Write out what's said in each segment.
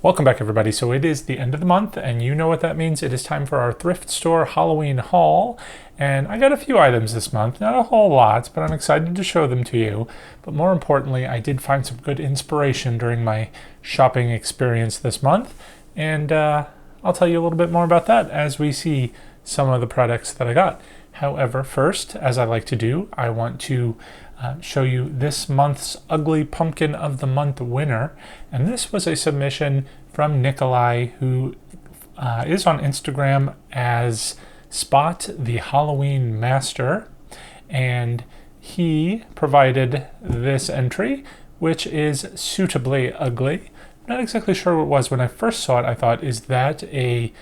Welcome back, everybody. So it is the end of the month, and you know what that means. It is time for our thrift store Halloween haul, and I got a few items this month. Not a whole lot, but I'm excited to show them to you. But more importantly, I did find some good inspiration during my shopping experience this month, and I'll tell you a little bit more about that as we see some of the products that I got. However, first, as I like to do, I want to show you this month's Ugly Pumpkin of the Month winner. And this was a submission from Nikolai, who is on Instagram as Spot the Halloween Master. And he provided this entry, which is suitably ugly. I'm not exactly sure what it was. When I first saw it, I thought, is that a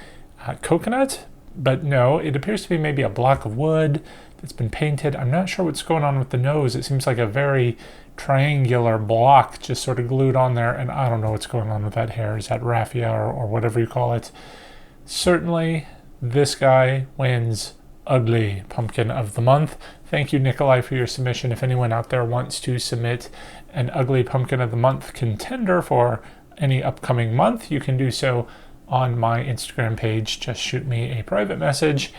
coconut? But no, it appears to be maybe a block of wood that's been painted. I'm not sure what's going on with the nose. It seems like a very triangular block just sort of glued on there, and I don't know what's going on with that hair. Is that raffia or whatever you call it? Certainly, this guy wins Ugly Pumpkin of the Month. Thank you, Nikolai, for your submission. If anyone out there wants to submit an Ugly Pumpkin of the Month contender for any upcoming month, you can do so on my Instagram page. Just shoot me a private message.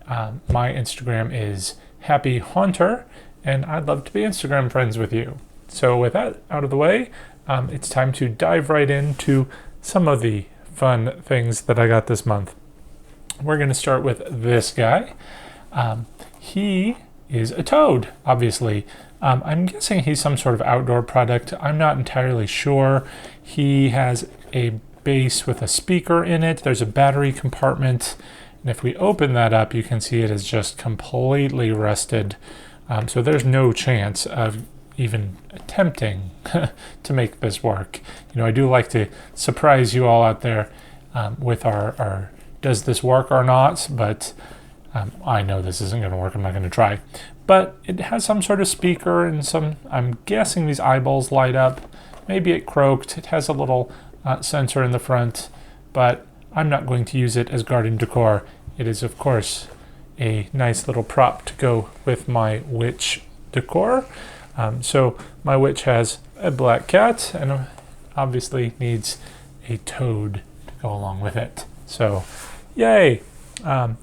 My Instagram is Happy Haunter, and I'd love to be Instagram friends with you. So with that out of the way, it's time to dive right into some of the fun things that I got this month. We're going to start with this guy. He is a toad, obviously. I'm guessing he's some sort of outdoor product. I'm not entirely sure. He has a base with a speaker in it. There's a battery compartment. And if we open that up, you can see it is just completely rusted. So there's no chance of even attempting to make this work. You know, I do like to surprise you all out there with our does this work or not, but I know this isn't going to work. I'm not going to try. But it has some sort of speaker and some, I'm guessing these eyeballs light up. Maybe it croaked. It has a little sensor in the front, but I'm not going to use it as garden decor. It is, of course, a nice little prop to go with my witch decor. So my witch has a black cat and obviously needs a toad to go along with it. So, yay!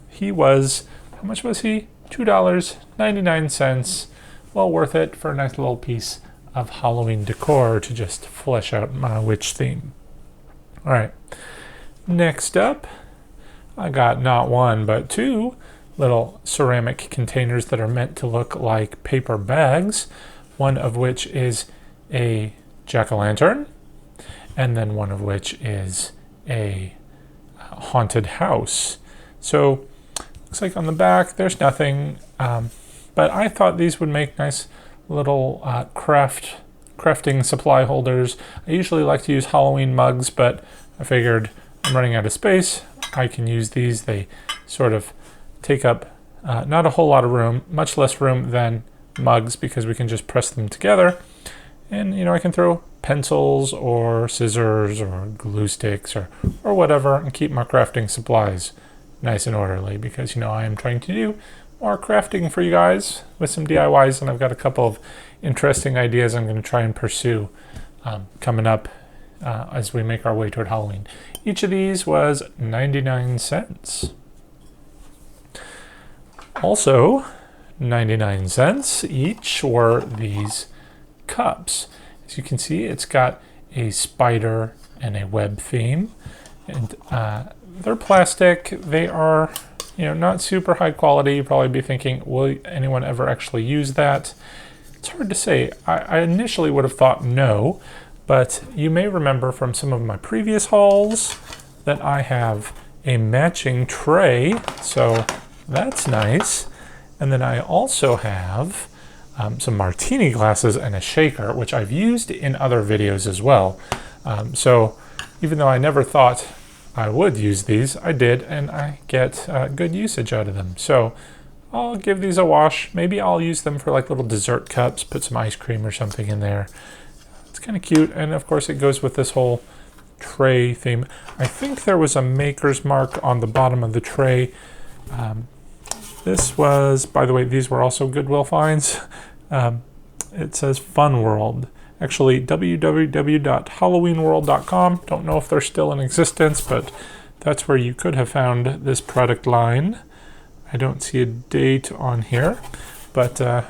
He was, how much was he? $2.99. Well worth it for a nice little piece of Halloween decor to just flesh out my witch theme. All right, next up, I got not one, but two little ceramic containers that are meant to look like paper bags, one of which is a jack-o'-lantern, and then one of which is a haunted house. So, looks like on the back, there's nothing, but I thought these would make nice little crafting supply holders. I usually like to use Halloween mugs, but I figured I'm running out of space. I can use these. They sort of take up not a whole lot of room, much less room than mugs, because we can just press them together. And, you know, I can throw pencils or scissors or glue sticks or whatever and keep my crafting supplies nice and orderly, because, you know, I am trying to do more crafting for you guys with some DIYs, and I've got a couple of interesting ideas I'm going to try and pursue coming up as we make our way toward Halloween. Each of these was 99 cents. Also, 99 cents each were these cups. As you can see, it's got a spider and a web theme, and they're plastic. They are, you know, not super high quality. You'd probably be thinking, will anyone ever actually use that? It's hard to say. I initially would have thought no, but you may remember from some of my previous hauls that I have a matching tray, so that's nice. And then I also have some martini glasses and a shaker, which I've used in other videos as well. So even though I never thought I would use these, I did, and I get good usage out of them. So I'll give these a wash. Maybe I'll use them for like little dessert cups, put some ice cream or something in there. It's kind of cute, and of course it goes with this whole tray theme. I think there was a maker's mark on the bottom of the tray. This was, by the way, these were also Goodwill finds. It says Fun World, Actually, www.halloweenworld.com. Don't know if they're still in existence, but that's where you could have found this product line. I don't see a date on here, but I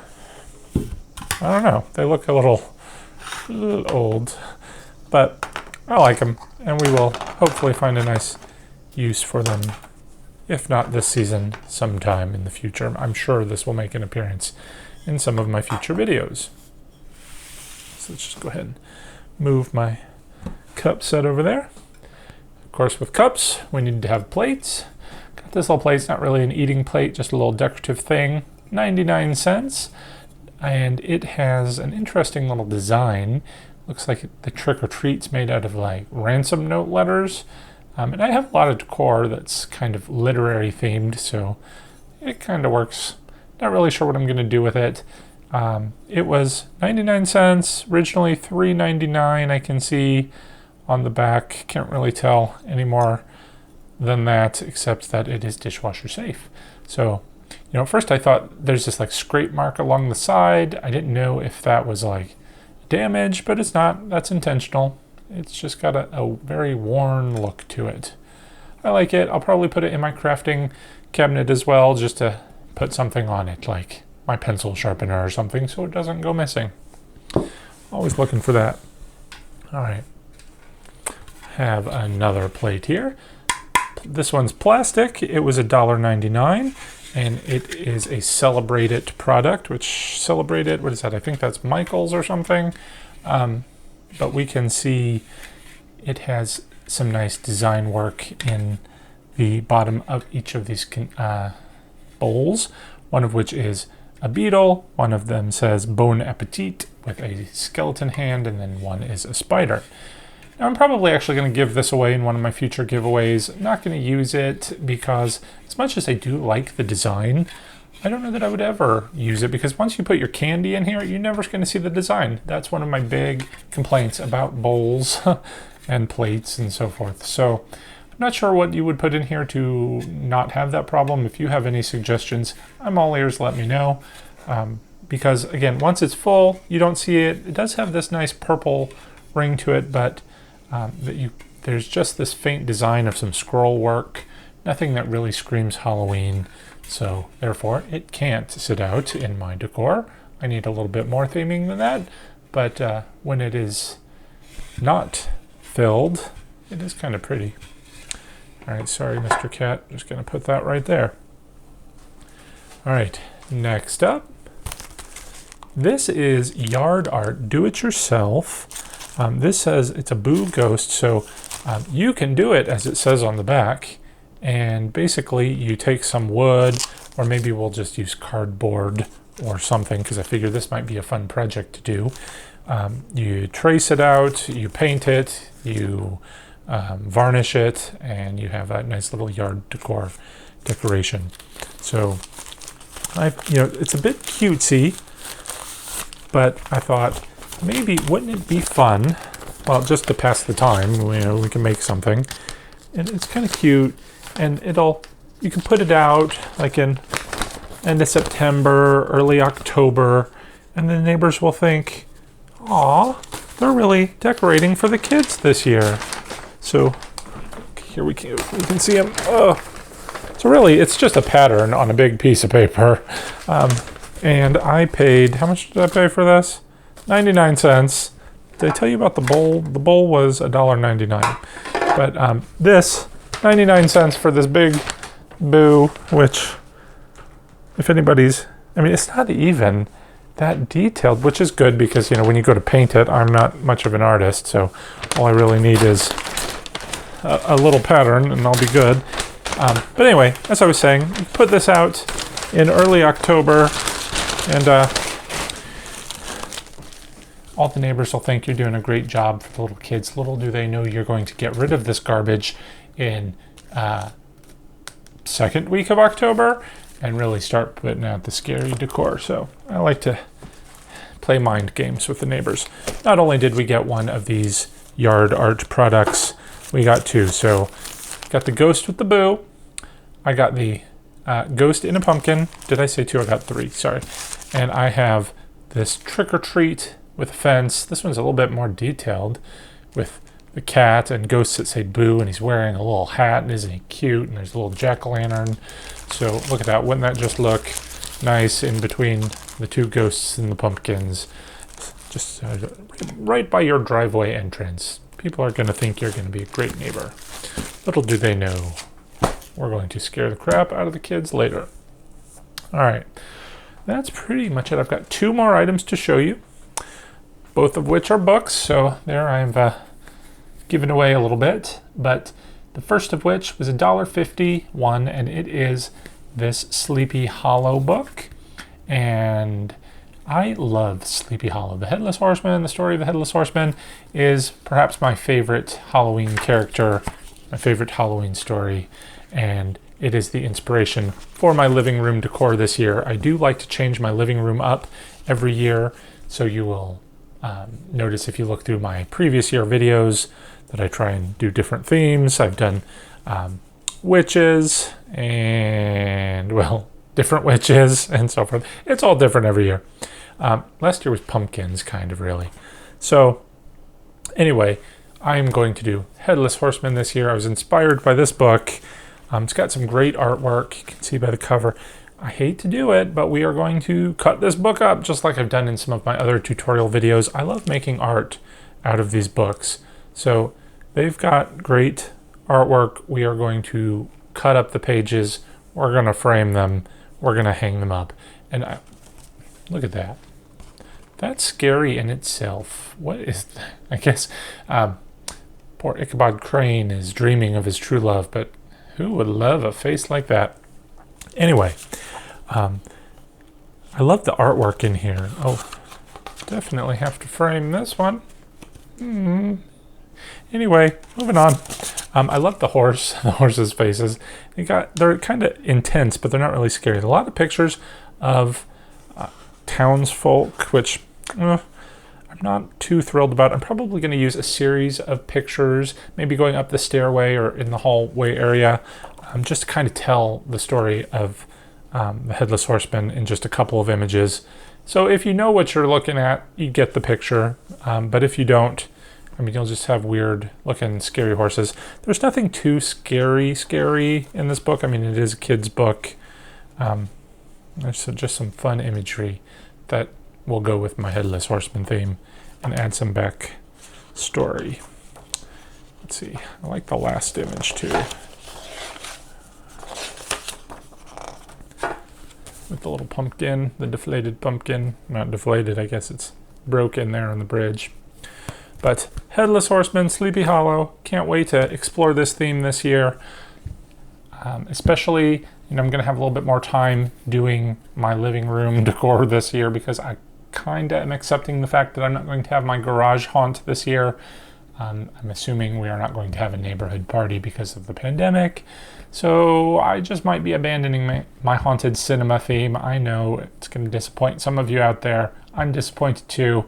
don't know. They look a little old, but I like them, and we will hopefully find a nice use for them, if not this season, sometime in the future. I'm sure this will make an appearance in some of my future videos. So let's just go ahead and move my cup set over there. Of course, with cups, we need to have plates. Got this little plate. It's not really an eating plate, just a little decorative thing. 99 cents. And it has an interesting little design. Looks like the trick or treat's made out of like ransom note letters. And I have a lot of decor that's kind of literary themed, so it kind of works. Not really sure what I'm going to do with it. It was 99 cents, originally $3.99. I can see on the back. Can't really tell any more than that, except that it is dishwasher safe. So, you know, at first I thought there's this like scrape mark along the side. I didn't know if that was like damage, but it's not. That's intentional. It's just got a very worn look to it. I like it. I'll probably put it in my crafting cabinet as well, just to put something on it, like my pencil sharpener or something, so it doesn't go missing. Always looking for that. All right. Have another plate here. This one's plastic. It was $1.99. And it is a Celebrate It product, which Celebrate It, what is that? I think that's Michael's or something. But we can see it has some nice design work in the bottom of each of these bowls, one of which is a beetle. One of them says Bon Appetit with a skeleton hand, and then one is a spider. Now, I'm probably actually going to give this away in one of my future giveaways. I'm not going to use it because as much as I do like the design, I don't know that I would ever use it, because once you put your candy in here, you're never going to see the design. That's one of my big complaints about bowls and plates and so forth. So I'm not sure what you would put in here to not have that problem. If you have any suggestions, I'm all ears, let me know. Because again, once it's full, you don't see it. It does have this nice purple ring to it, but there's just this faint design of some scroll work, nothing that really screams Halloween, so therefore it can't sit out in my decor. I need a little bit more theming than that, but when it is not filled, it is kind of pretty. All right, sorry, Mr. Cat, just gonna put that right there. All right, next up, this is yard art, do it yourself. This says it's a Boo Ghost, so you can do it as it says on the back, and basically you take some wood, or maybe we'll just use cardboard or something, because I figure this might be a fun project to do. You trace it out, you paint it, you varnish it, and you have that nice little yard decoration. So, it's a bit cutesy, but I thought, maybe, wouldn't it be fun, well, just to pass the time, we can make something. And it's kind of cute, and you can put it out like in end of September, early October, and the neighbors will think, aw, they're really decorating for the kids this year. So here we can see them. Oh. So really, it's just a pattern on a big piece of paper. And I paid, how much did I pay for this? 99 cents. Did I tell you about the bowl? The bowl was $1.99. But this, 99 cents for this big Boo, which, if anybody's, it's not even that detailed, which is good because, when you go to paint it, I'm not much of an artist, so all I really need is a little pattern and I'll be good. But anyway, as I was saying, you put this out in early October, and all the neighbors will think you're doing a great job for the little kids. Little do they know you're going to get rid of this garbage in second week of October and really start putting out the scary decor. So I like to play mind games with the neighbors. Not only did we get one of these yard art products, we got two. So got the ghost with the Boo. I got the ghost in a pumpkin. Did I say two? I got three, sorry. And I have this trick or treat with a fence. This one's a little bit more detailed with the cat and ghosts that say boo, and he's wearing a little hat, and isn't he cute? And there's a little jack-o'-lantern. So look at that. Wouldn't that just look nice in between the two ghosts and the pumpkins? Just right by your driveway entrance. People are going to think you're going to be a great neighbor. Little do they know, we're going to scare the crap out of the kids later. All right, that's pretty much it. I've got 2 more items to show you, both of which are books. So there I've given away a little bit, but the first of which was $1.50 one, and it is this Sleepy Hollow book. And I love Sleepy Hollow. The Headless Horseman, the story of the Headless Horseman, is perhaps my favorite Halloween character, my favorite Halloween story, and it is the inspiration for my living room decor this year. I do like to change my living room up every year, so you will notice if you look through my previous year videos that I try and do different themes. I've done witches and, well, different witches and so forth. It's all different every year. Last year was pumpkins, kind of, really. So anyway, I'm going to do Headless Horseman this year. I was inspired by this book. It's got some great artwork. You can see by the cover. I hate to do it, but we are going to cut this book up just like I've done in some of my other tutorial videos. I love making art out of these books. So they've got great artwork. We are going to cut up the pages. We're going to frame them. We're going to hang them up. And look at that. That's scary in itself. What is that? I guess poor Ichabod Crane is dreaming of his true love, but who would love a face like that? Anyway, I love the artwork in here. Oh, definitely have to frame this one. Anyway, moving on. I love the horse's faces. They're kind of intense, but they're not really scary. A lot of pictures of townsfolk, which I'm not too thrilled about. I'm probably going to use a series of pictures, maybe going up the stairway or in the hallway area, just to kind of tell the story of the Headless Horseman in just a couple of images. So if you know what you're looking at, you get the picture. But if you don't, I mean, you'll just have weird looking scary horses. There's nothing too scary in this book. I mean, it is a kid's book. There's just some fun imagery that will go with my Headless Horseman theme and add some back story. Let's see. I like the last image too, with the little pumpkin, the deflated pumpkin. Not deflated, I guess it's broken there on the bridge. But Headless Horseman, Sleepy Hollow. Can't wait to explore this theme this year. Especially, I'm going to have a little bit more time doing my living room decor this year, because I kind of am accepting the fact that I'm not going to have my garage haunt this year. I'm assuming we are not going to have a neighborhood party because of the pandemic. So I just might be abandoning my haunted cinema theme. I know it's going to disappoint some of you out there. I'm disappointed too.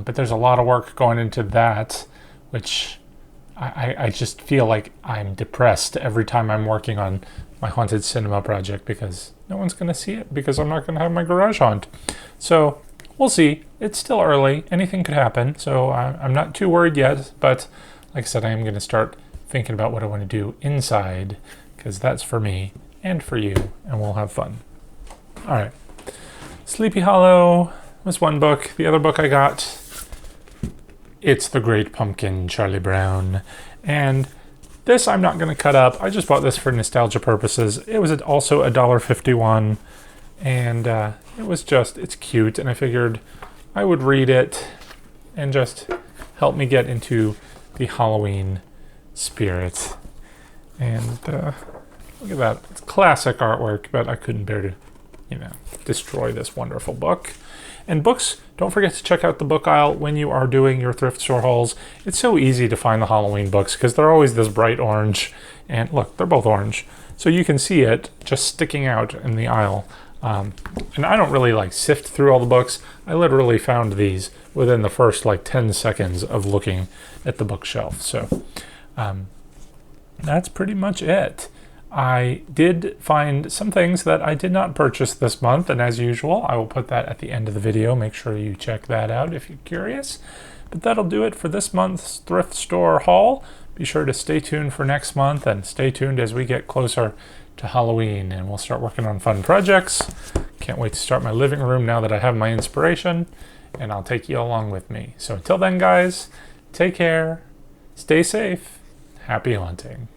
But there's a lot of work going into that, which I just feel like I'm depressed every time I'm working on my haunted cinema project, because no one's going to see it because I'm not going to have my garage haunt. So we'll see. It's still early. Anything could happen. So I'm not too worried yet. But like I said, I am going to start thinking about what I want to do inside, because that's for me and for you, and we'll have fun. All right. Sleepy Hollow was one book. The other book I got, it's The Great Pumpkin, Charlie Brown. And this I'm not going to cut up. I just bought this for nostalgia purposes. It was also $1.51, and it's cute, and I figured I would read it and just help me get into the Halloween spirit. And look at that. It's classic artwork, but I couldn't bear to, destroy this wonderful book. And books, don't forget to check out the book aisle when you are doing your thrift store hauls. It's so easy to find the Halloween books because they're always this bright orange. And look, they're both orange. So you can see it just sticking out in the aisle. And I don't really sift through all the books. I literally found these within the first 10 seconds of looking at the bookshelf. So that's pretty much it. I did find some things that I did not purchase this month, and as usual, I will put that at the end of the video. Make sure you check that out if you're curious. But that'll do it for this month's thrift store haul. Be sure to stay tuned for next month, and stay tuned as we get closer to Halloween, and we'll start working on fun projects. Can't wait to start my living room now that I have my inspiration, and I'll take you along with me. So until then, guys, take care, stay safe, happy hunting.